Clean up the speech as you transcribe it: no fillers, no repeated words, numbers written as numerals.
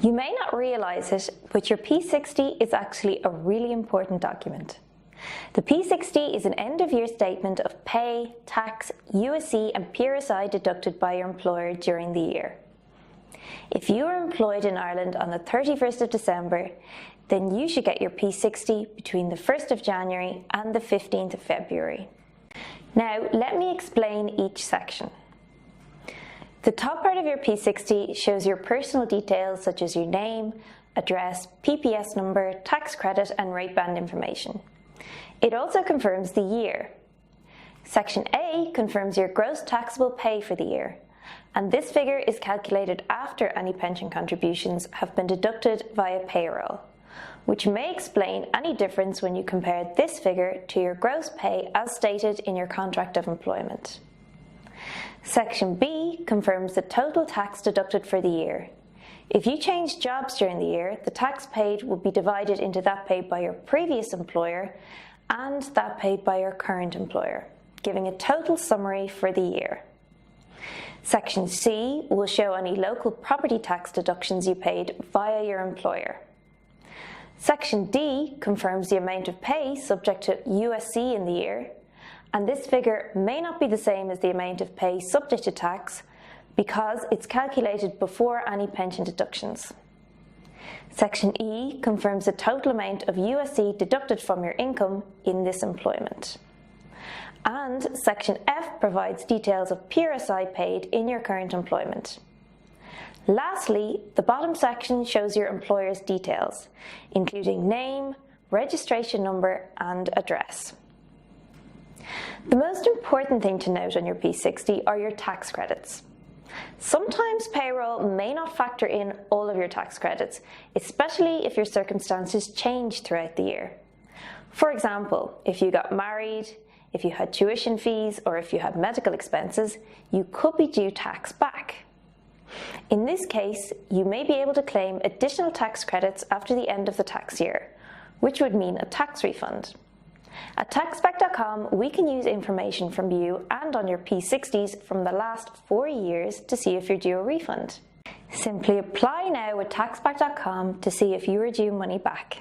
You may not realise it, but your P60 is actually a really important document. The P60 is an end-of-year statement of pay, tax, USC and PRSI deducted by your employer during the year. If you are employed in Ireland on the 31st of December, then you should get your P60 between the 1st of January and the 15th of February. Now, let me explain each section. The top part of your P60 shows your personal details such as your name, address, PPS number, tax credit and rate band information. It also confirms the year. Section A confirms your gross taxable pay for the year, and this figure is calculated after any pension contributions have been deducted via payroll, which may explain any difference when you compare this figure to your gross pay as stated in your contract of employment. Section B confirms the total tax deducted for the year. If you change jobs during the year, the tax paid will be divided into that paid by your previous employer and that paid by your current employer, giving a total summary for the year. Section C will show any local property tax deductions you paid via your employer. Section D confirms the amount of pay subject to USC in the year, and this figure may not be the same as the amount of pay subject to tax because it's calculated before any pension deductions. Section E confirms the total amount of USC deducted from your income in this employment. And Section F provides details of PRSI paid in your current employment. Lastly, the bottom section shows your employer's details, including name, registration number and address. The most important thing to note on your P60 are your tax credits. Sometimes payroll may not factor in all of your tax credits, especially if your circumstances change throughout the year. For example, if you got married, if you had tuition fees, or if you had medical expenses, you could be due tax back. In this case, you may be able to claim additional tax credits after the end of the tax year, which would mean a tax refund. At taxback.com, we can use information from you and on your P60s from the last 4 years to see if you're due a refund. Simply apply now with taxback.com to see if you are due money back.